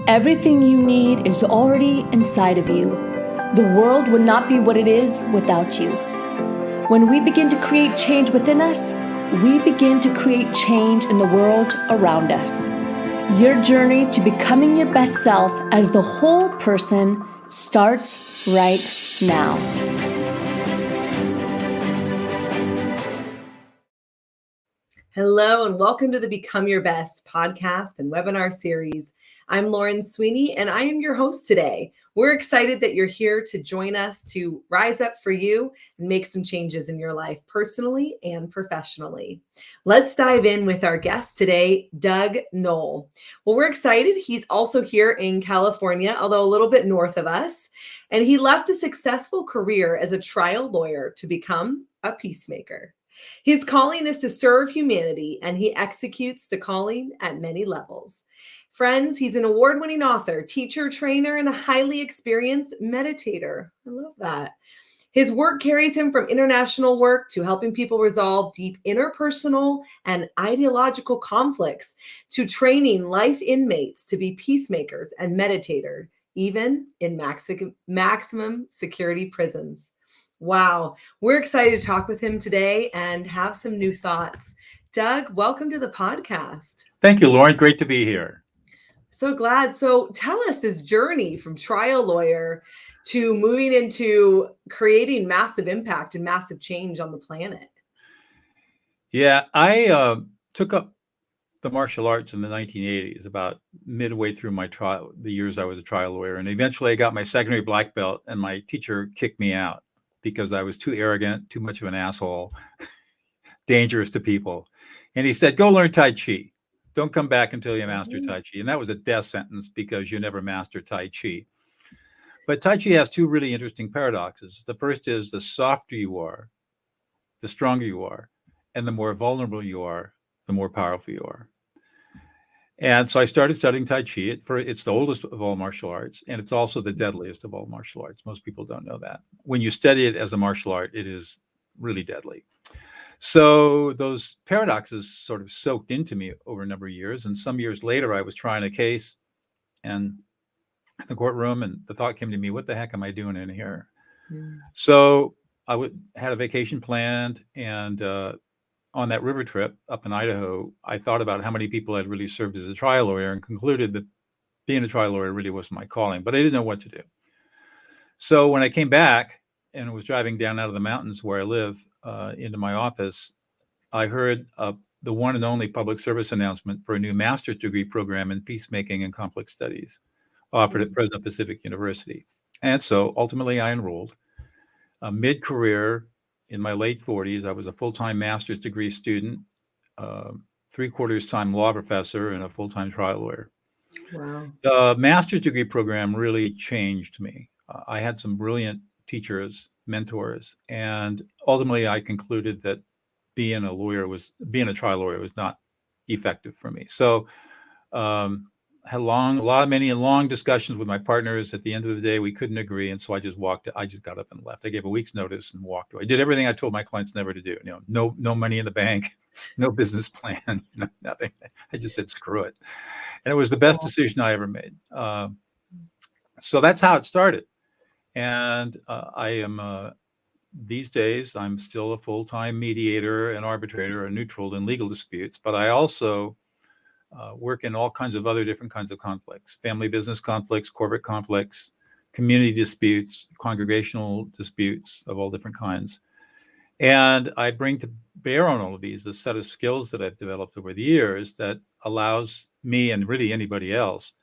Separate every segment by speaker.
Speaker 1: Everything you need is already inside of you. The world would not be what it is without you. When we begin to create change within us, we begin to create change in the world around us. Your journey to becoming your best self as the whole person starts right now.
Speaker 2: Hello and welcome to the Become Your Best podcast and webinar series. I'm Lauren Sweeney and I am your host today. We're excited that you're here to join us to rise up for you and make some changes in your life personally and professionally. Let's dive in with our guest today, Doug Noll. Well, we're excited. He's also here in California, although a little bit north of us. And he left a successful career as a trial lawyer to become a peacemaker. His calling is to serve humanity, and he executes the calling at many levels. Friends, he's an award-winning author, teacher, trainer, and a highly experienced meditator. I love that. His work carries him from international work to helping people resolve deep interpersonal and ideological conflicts to training life inmates to be peacemakers and meditators, even in maximum security prisons. Wow. We're excited to talk with him today and have some new thoughts. Doug, welcome to the podcast.
Speaker 3: Thank you, Lauren. Great to be here.
Speaker 2: So glad. So tell us this journey from trial lawyer to moving into creating massive impact and massive change on the planet.
Speaker 3: Yeah, I took up the martial arts in the 1980s, about midway through my trial, the years I was a trial lawyer. And eventually I got my secondary black belt and my teacher kicked me out because I was too arrogant, too much of an asshole, dangerous to people. And he said, go learn Tai Chi. Don't come back until you master Tai Chi. And that was a death sentence because you never master Tai Chi. But Tai Chi has two really interesting paradoxes. The first is the softer you are, the stronger you are, and the more vulnerable you are, the more powerful you are. And so I started studying Tai Chi. It's the oldest of all martial arts, and it's also the deadliest of all martial arts. Most people don't know that. When you study it as a martial art, it is really deadly. So those paradoxes sort of soaked into me over a number of years. And some years later, I was trying a case and in the courtroom, and the thought came to me, what the heck am I doing in here? So I had a vacation planned, and on that river trip up in Idaho, I thought about how many people I'd really served as a trial lawyer and concluded that being a trial lawyer really wasn't my calling, but I didn't know what to do. So when I came back and was driving down out of the mountains where I live into my office, I heard the one and only public service announcement for a new master's degree program in peacemaking and conflict studies offered at Fresno Pacific University. And so ultimately I enrolled. Mid-career, in my late 40s, I was a full-time master's degree student, 3/4 time law professor, and a full-time trial lawyer.
Speaker 2: Wow.
Speaker 3: The master's degree program really changed me. I had some brilliant teachers, mentors, and ultimately I concluded that being a trial lawyer was not effective for me. So had many long discussions with my partners. At the end of the day, we couldn't agree. And so I just got up and left. I gave a week's notice and walked away. I did everything I told my clients never to do. No money in the bank, no business plan, nothing. I just said, screw it. And it was the best decision I ever made. So that's how it started. And I am, these days, I'm still a full-time mediator and arbitrator and neutral in legal disputes, but I also work in all kinds of other different kinds of conflicts, family business conflicts, corporate conflicts, community disputes, congregational disputes of all different kinds. And I bring to bear on all of these a set of skills that I've developed over the years that allows me and really anybody else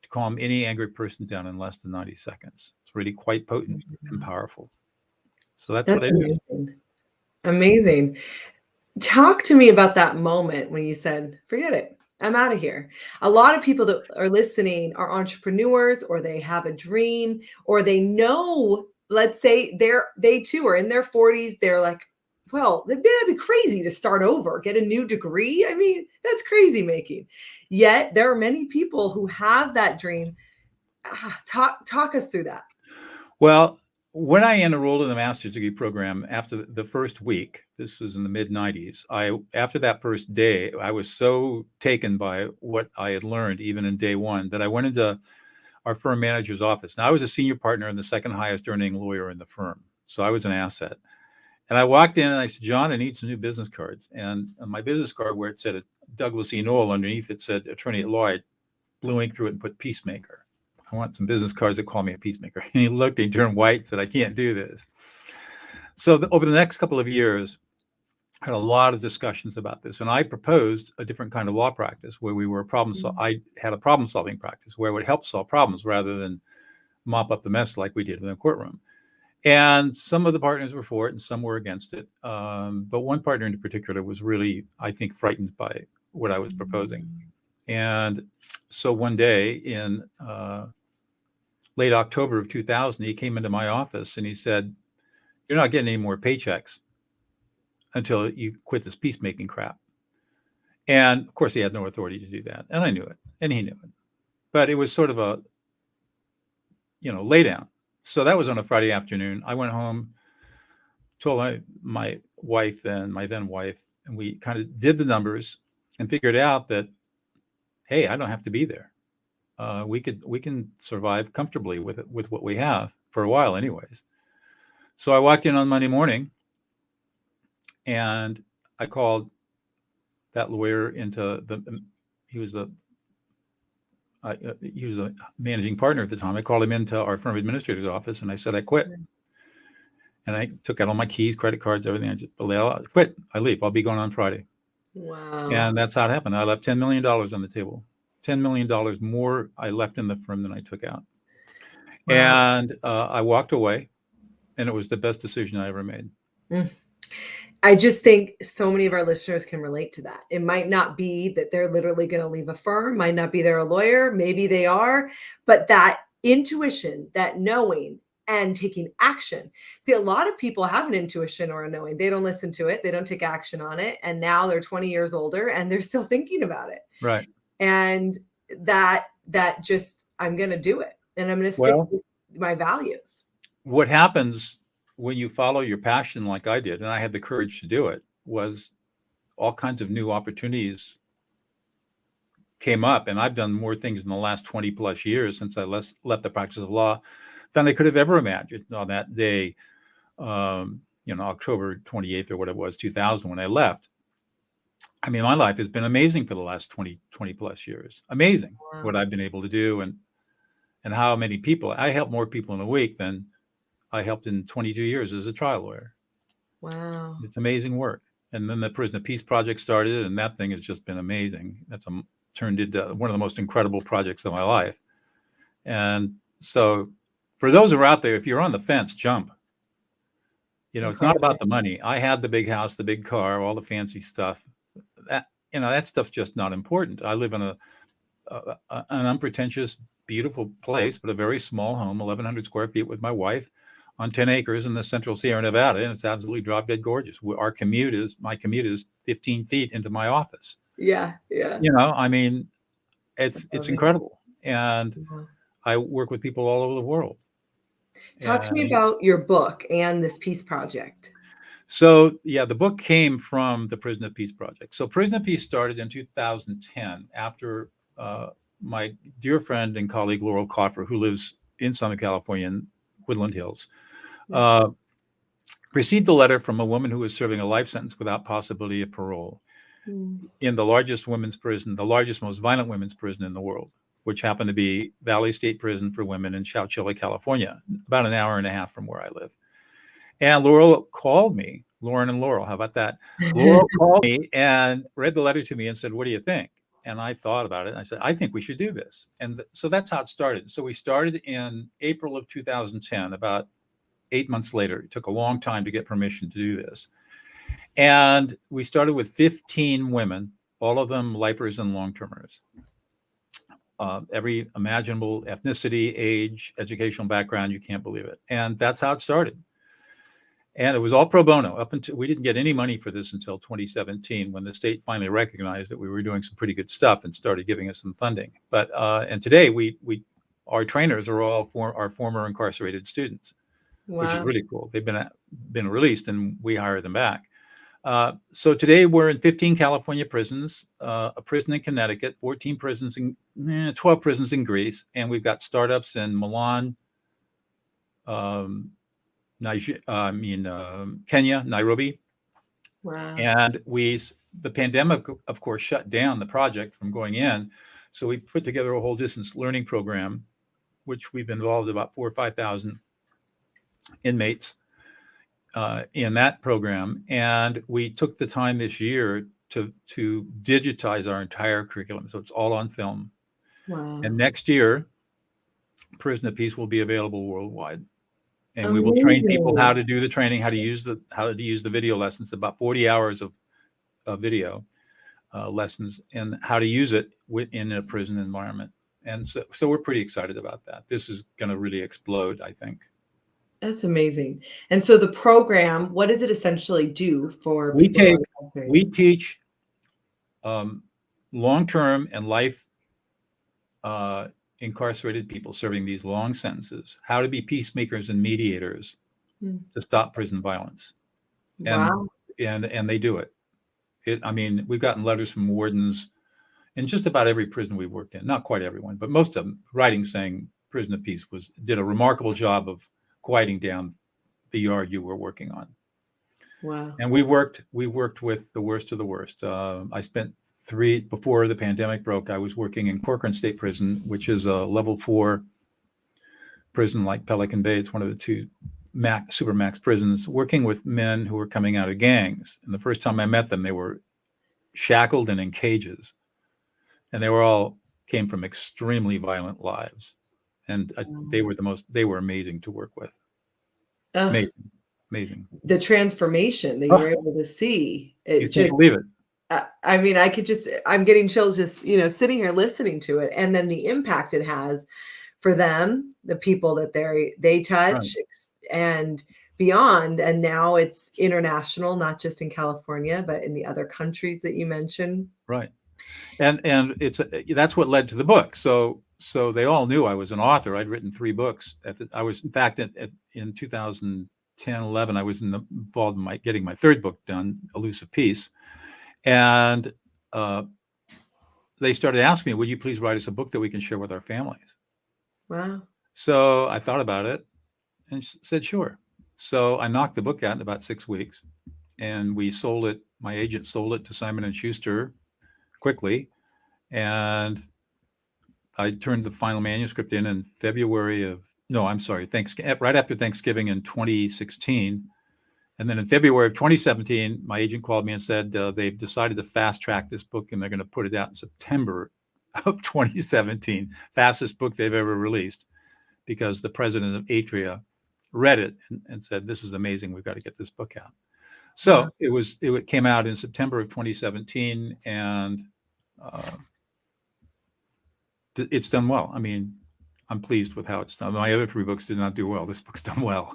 Speaker 3: to calm any angry person down in less than 90 seconds. It's really quite potent and powerful. So that's what I do.
Speaker 2: Amazing. Talk to me about that moment when you said, forget it, I'm out of here. A lot of people that are listening are entrepreneurs, or they have a dream, or they know, let's say they too are in their 40s. They're like, well, that'd be crazy to start over, get a new degree. I mean, that's crazy making. Yet there are many people who have that dream. Talk us through that.
Speaker 3: Well, when I enrolled in the master's degree program after the first week, this was in the mid 90s, after that first day, I was so taken by what I had learned, even in day one, that I went into our firm manager's office. Now I was a senior partner and the second highest earning lawyer in the firm. So I was an asset. And I walked in and I said, John, I need some new business cards. And on my business card where it said Douglas E. Noll, underneath it said attorney at law, I blew ink through it and put peacemaker. I want some business cards that call me a peacemaker. And he looked, he turned white, said, I can't do this. So over the next couple of years, I had a lot of discussions about this. And I proposed a different kind of law practice where we were I had a problem solving practice where it would help solve problems rather than mop up the mess like we did in the courtroom. And some of the partners were for it and some were against it. But one partner in particular was really, I think, frightened by what I was proposing. And so one day in late October of 2000, he came into my office and he said, you're not getting any more paychecks until you quit this peacemaking crap. And of course, he had no authority to do that. And I knew it and he knew it. But it was sort of a, lay down. So that was on a Friday afternoon. I went home, told my wife and my then wife, and we kind of did the numbers and figured out that, hey, I don't have to be there. We can survive comfortably with what we have for a while anyways. So I walked in on Monday morning and I called that lawyer into he was a managing partner at the time. I called him into our firm administrator's office and I said, I quit. And I took out all my keys, credit cards, everything. I just quit. I leave. I'll be going on Friday.
Speaker 2: Wow.
Speaker 3: And that's how it happened. I left $10 million on the table. $10 million more I left in the firm than I took out. Wow. And I walked away and it was the best decision I ever made.
Speaker 2: I just think so many of our listeners can relate to that. It might not be that they're literally going to leave a firm, might not be they're a lawyer, maybe they are, but that intuition, that knowing and taking action. See, a lot of people have an intuition or a knowing. They don't listen to it. They don't take action on it. And now they're 20 years older and they're still thinking about it.
Speaker 3: Right.
Speaker 2: And that just, I'm going to do it. And I'm going to stick with my values.
Speaker 3: What happens when you follow your passion like I did, and I had the courage to do it, was all kinds of new opportunities came up. And I've done more things in the last 20 plus years since I left the practice of law than I could have ever imagined on that day, October 28th or what it was, 2000, when I left. I mean, my life has been amazing for the last 20 plus years. Amazing. Wow. What I've been able to do and how many people. I help more people in a week than I helped in 22 years as a trial lawyer.
Speaker 2: Wow.
Speaker 3: It's amazing work. And then the Prison of Peace project started, and that thing has just been amazing. That's turned into one of the most incredible projects of my life. And so for those who are out there, if you're on the fence, jump. It's not about the money. I had the big house, the big car, all the fancy stuff. That stuff's just not important. I live in an unpretentious, beautiful place, but a very small home, 1,100 square feet with my wife on 10 acres in the central Sierra Nevada. And it's absolutely drop dead gorgeous. My commute is 15 feet into my office.
Speaker 2: Yeah. Yeah.
Speaker 3: I mean, it's incredible. And I work with people all over the world.
Speaker 2: Talk to me about your book and this peace project.
Speaker 3: So, the book came from the Prison of Peace project. So Prison of Peace started in 2010 after my dear friend and colleague, Laurel Coffer, who lives in Southern California in Woodland Hills, received a letter from a woman who was serving a life sentence without possibility of parole in the largest women's prison, the largest, most violent women's prison in the world, which happened to be Valley State Prison for Women in Chowchilla, California, about an hour and a half from where I live. And Laurel called me, Lauren and Laurel, how about that? Laurel called me and read the letter to me and said, what do you think? And I thought about it. And I said, I think we should do this. And so that's how it started. So we started in April of 2010, about 8 months later. It took a long time to get permission to do this. And we started with 15 women, all of them lifers and long-termers. Every imaginable ethnicity, age, educational background, you can't believe it. And that's how it started. And it was all pro bono up until we didn't get any money for this until 2017, when the state finally recognized that we were doing some pretty good stuff and started giving us some funding. But and today our trainers are all our former incarcerated students. which is
Speaker 2: Wow.
Speaker 3: really cool. They've been released, and we hire them back. So today we're in 15 California prisons, a prison in Connecticut, 14 prisons in 12 prisons in Greece, and we've got startups in Milan, Kenya, Nairobi,
Speaker 2: Wow.
Speaker 3: and the pandemic, of course, shut down the project from going in. So we put together a whole distance learning program, which we've involved about 4,000 or 5,000 inmates in that program. And we took the time this year to digitize our entire curriculum. So it's all on film.
Speaker 2: Wow.
Speaker 3: And next year, Prison of Peace will be available worldwide. And we will
Speaker 2: Amazing.
Speaker 3: train people how to do the training, how to use the video lessons, about 40 hours of video lessons, and how to use it in a prison environment. And so we're pretty excited about that. This is going to really explode, I think.
Speaker 2: That's amazing. And so the program, what does it essentially do for
Speaker 3: We
Speaker 2: people?
Speaker 3: teach long-term and life incarcerated people serving these long sentences how to be peacemakers and mediators to stop prison violence.
Speaker 2: Wow.
Speaker 3: And they do it. I mean, we've gotten letters from wardens in just about every prison we've worked in, not quite everyone, but most of them, writing saying Prison of Peace did a remarkable job of quieting down the yard you were working on.
Speaker 2: Wow.
Speaker 3: And we worked with the worst of the worst. I spent before the pandemic broke, I was working in Corcoran State Prison, which is a level 4 prison like Pelican Bay. It's one of the 2 supermax prisons, working with men who were coming out of gangs. And the first time I met them, they were shackled and in cages. And they all came from extremely violent lives. And they were amazing to work with. Amazing.
Speaker 2: The transformation that you were able to see.
Speaker 3: You can't believe it.
Speaker 2: I mean, I'm getting chills just, sitting here listening to it. And then the impact it has for them, the people that they touch, right, and beyond. And now it's international, not just in California, but in the other countries that you mentioned.
Speaker 3: Right. And that's what led to the book. So they all knew I was an author. I'd written 3 books. I was, in fact, in 2010, 11, I was involved in getting my 3rd book done, Elusive Peace. And they started asking me, would you please write us a book that we can share with our families?
Speaker 2: Wow.
Speaker 3: So I thought about it and said, sure. So I knocked the book out in about 6 weeks, and we sold it. My agent sold it to Simon & Schuster quickly. And I turned the final manuscript in right after Thanksgiving in 2016. And then in February of 2017, my agent called me and said they've decided to fast track this book, and they're going to put it out in September of 2017, fastest book they've ever released, because the president of Atria read it and said, this is amazing. We've got to get this book out. So it came out in September of 2017, and it's done well. I mean, I'm pleased with how it's done. My other 3 books did not do well. This book's done well.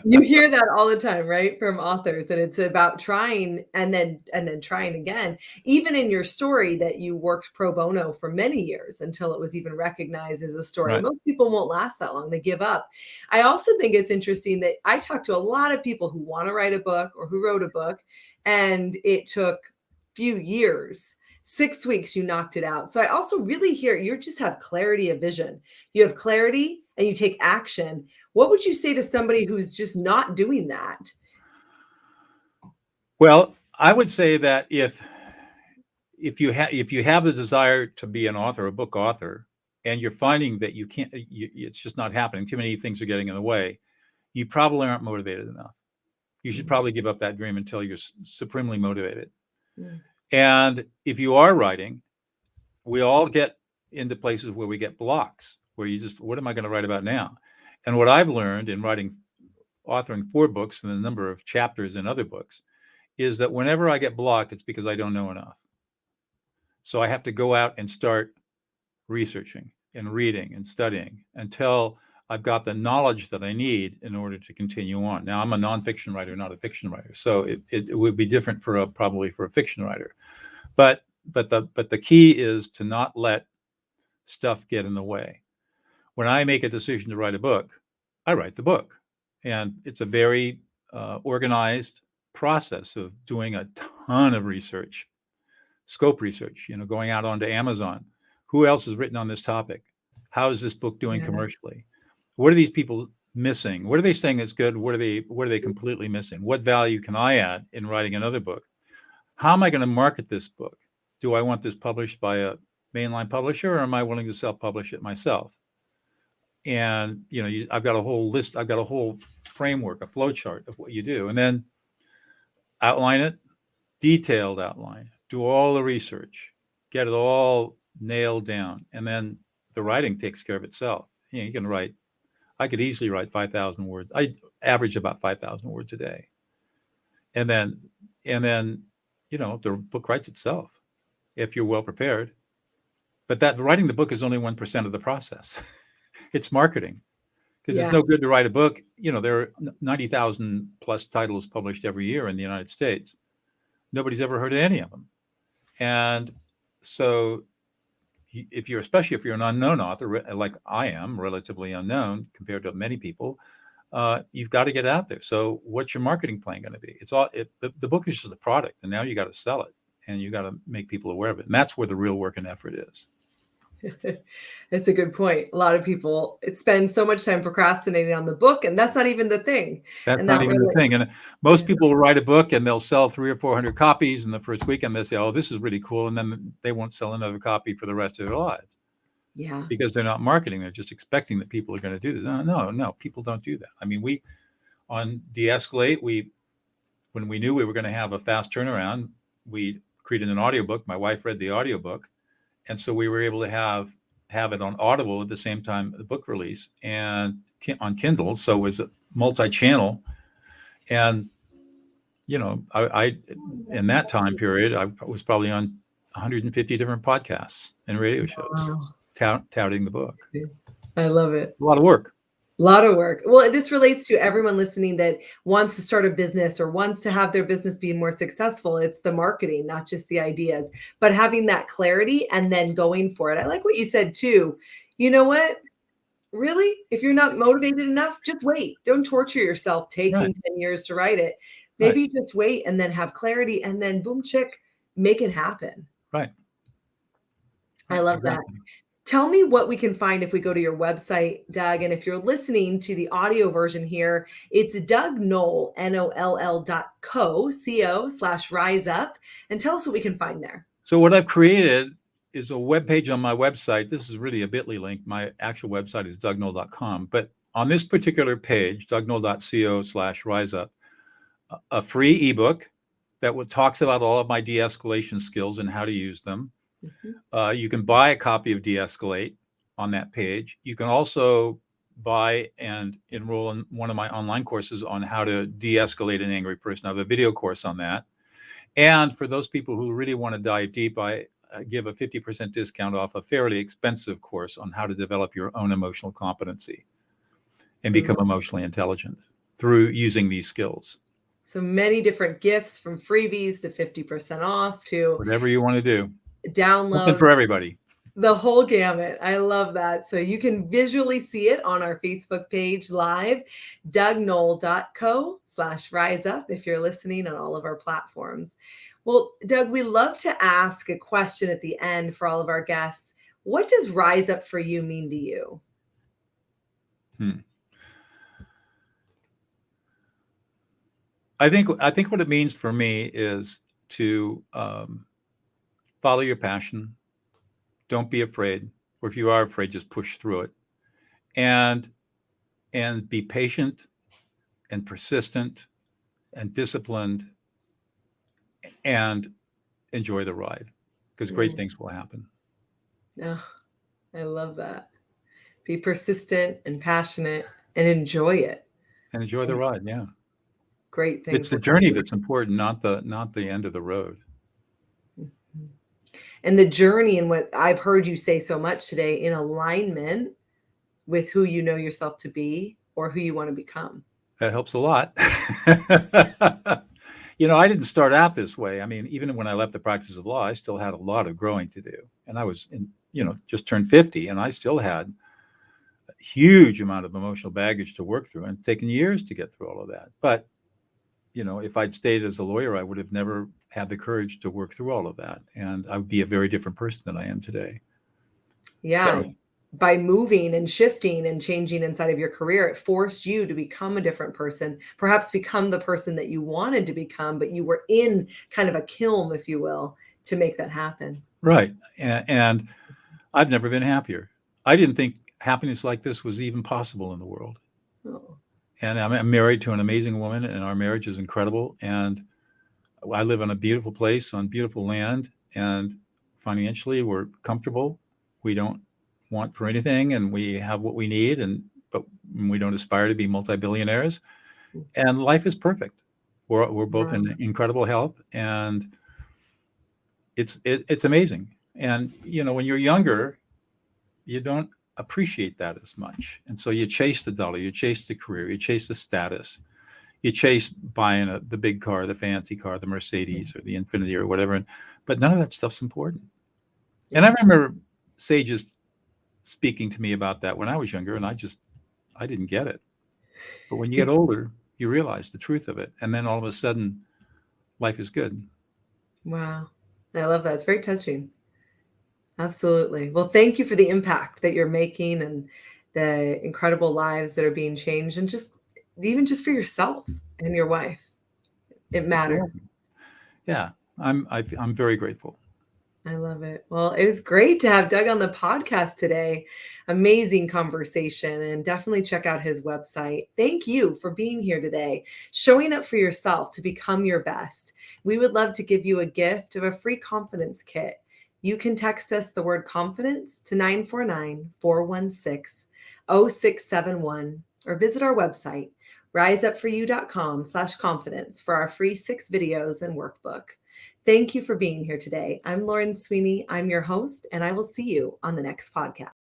Speaker 2: You hear that all the time, right? From authors, and it's about trying and then trying again. Even in your story that you worked pro bono for many years until it was even recognized as a story. Right. Most people won't last that long. They give up. I also think it's interesting that I talk to a lot of people who want to write a book or who wrote a book, and it took few years. 6 weeks, you knocked it out. So I also really hear you just have clarity of vision. You have clarity and you take action. What would you say to somebody who's just not doing that?
Speaker 3: Well, I would say that if you have the desire to be an author, a book author, and you're finding that you can't, it's just not happening, too many things are getting in the way, you probably aren't motivated enough. You should probably give up that dream until you're supremely motivated. Mm. And if you are writing, we all get into places where we get blocks, where you just, what am I going to write about now? And what I've learned in authoring 4 books and the number of chapters in other books is that whenever I get blocked, it's because I don't know enough. So I have to go out and start researching and reading and studying until I've got the knowledge that I need in order to continue on. Now, I'm a nonfiction writer, not a fiction writer, so it would be different probably for a fiction writer. But the key is to not let stuff get in the way. When I make a decision to write a book, I write the book. And it's a very organized process of doing a ton of research, scope research, going out onto Amazon. Who else has written on this topic? How is this book doing commercially? What are these people missing? What are they saying is good? What are they completely missing? What value can I add in writing another book? How am I going to market this book? Do I want this published by a mainline publisher, or am I willing to self-publish it myself? And I've got a whole list. I've got a whole framework, a flow chart of what you do, and then outline it, detailed outline. Do all the research, get it all nailed down, and then the writing takes care of itself. You can write. I could easily write 5,000 words. I average about 5,000 words a day, and then the book writes itself if you're well prepared. But that writing the book is only 1% of the process. It's marketing, because it's no good to write a book. There are 90,000 plus titles published every year in the United States. Nobody's ever heard of any of them. And so especially if you're an unknown author, like I am, relatively unknown compared to many people, you've got to get out there. So what's your marketing plan going to be? The book is just a product, and now you got to sell it, and you got to make people aware of it. And that's where the real work and effort is.
Speaker 2: It's a good point. A lot of people spend so much time procrastinating on the book, and that's not even the thing.
Speaker 3: That's not even the thing. And most people will write a book and they'll sell 300 or 400 copies in the first week, and they say, "Oh, this is really cool," and then they won't sell another copy for the rest of their lives.
Speaker 2: Yeah,
Speaker 3: because they're not marketing. They're just expecting that people are going to do this. No, people don't do that. I mean, we on De-Escalate, when we knew we were going to have a fast turnaround, we created an audiobook. My wife read the audiobook. And so we were able to have it on Audible at the same time the book release, and on Kindle. So it was a multi-channel. And, I in that time period, I was probably on 150 different podcasts and radio shows touting the book.
Speaker 2: I love it.
Speaker 3: A lot of work.
Speaker 2: A lot of work. Well, this relates to everyone listening that wants to start a business or wants to have their business be more successful. It's the marketing, not just the ideas, but having that clarity and then going for it. I like what you said too. You know what? Really, if you're not motivated enough, just wait. Don't torture yourself taking 10 years to write it. Maybe just wait and then have clarity, and then boom, chick, make it happen.
Speaker 3: Right.
Speaker 2: I love that. Tell me what we can find if we go to your website, Doug. And if you're listening to the audio version here, it's Doug Noll, NOLL.co/rise up. And tell us what we can find there.
Speaker 3: So what I've created is a webpage on my website. This is really a bit.ly link. My actual website is dougnoll.com. But on this particular page, dougnoll.co/rise up, a free ebook that talks about all of my de-escalation skills and how to use them. You can buy a copy of De-Escalate on that page. You can also buy and enroll in one of my online courses on how to de-escalate an angry person. I have a video course on that. And for those people who really want to dive deep, I give a 50% discount off a fairly expensive course on how to develop your own emotional competency and become emotionally intelligent through using these skills.
Speaker 2: So many different gifts, from freebies to 50% off to
Speaker 3: whatever you want to do.
Speaker 2: Download.
Speaker 3: Something for everybody.
Speaker 2: The whole gamut. I love that. So you can visually see it on our Facebook page live, dougnoll.co/rise up if you're listening on all of our platforms. Well, Doug, we love to ask a question at the end for all of our guests. What does rise up for you mean to you?
Speaker 3: I think what it means for me is to follow your passion. Don't be afraid, or if you are afraid, just push through it, and be patient and persistent and disciplined, and enjoy the ride, because great things will happen.
Speaker 2: Oh, I love that. Be persistent and passionate and enjoy it.
Speaker 3: And enjoy the ride. Yeah.
Speaker 2: Great things.
Speaker 3: It's the journey that's important, not the end of the road.
Speaker 2: And the journey, and what I've heard you say so much today, in alignment with who you know yourself to be or who you want to become.
Speaker 3: That helps a lot. I didn't start out this way. I mean, even when I left the practice of law, I still had a lot of growing to do. And I was just turned 50, and I still had huge amount of emotional baggage to work through, and taken years to get through all of that. But, if I'd stayed as a lawyer, I would have never had the courage to work through all of that. And I would be a very different person than I am today.
Speaker 2: Yeah.
Speaker 3: So,
Speaker 2: By moving and shifting and changing inside of your career, it forced you to become a different person, perhaps become the person that you wanted to become, but you were in kind of a kiln, if you will, to make that happen.
Speaker 3: right. And I've never been happier. I didn't think happiness like this was even possible in the world.
Speaker 2: Oh,
Speaker 3: And I'm married to an amazing woman, and our marriage is incredible. And I live in a beautiful place on beautiful land, and financially we're comfortable. We don't want for anything, and we have what we need, but we don't aspire to be multi-billionaires. And life is perfect. We're both
Speaker 2: wow.
Speaker 3: in incredible health, and it's amazing. And when you're younger, you don't appreciate that as much, and so you chase the dollar, you chase the career, you chase the status, you chase buying the big car, the fancy car, the Mercedes or the Infiniti or whatever. But none of that stuff's important. And I remember sages speaking to me about that when I was younger, and I didn't get it. But when you get older, you realize the truth of it. And then all of a sudden, life is good.
Speaker 2: Wow. I love that. It's very touching. Absolutely. Well, thank you for the impact that you're making and the incredible lives that are being changed, and even just for yourself and your wife. It matters.
Speaker 3: Yeah, I'm very grateful.
Speaker 2: I love it. Well, it was great to have Doug on the podcast today. Amazing conversation, and definitely check out his website. Thank you for being here today, showing up for yourself to become your best. We would love to give you a gift of a free confidence kit. You can text us the word confidence to 949-416-0671 or visit our website, riseupforyou.com/confidence for our free 6 videos and workbook. Thank you for being here today. I'm Lauren Sweeney. I'm your host, and I will see you on the next podcast.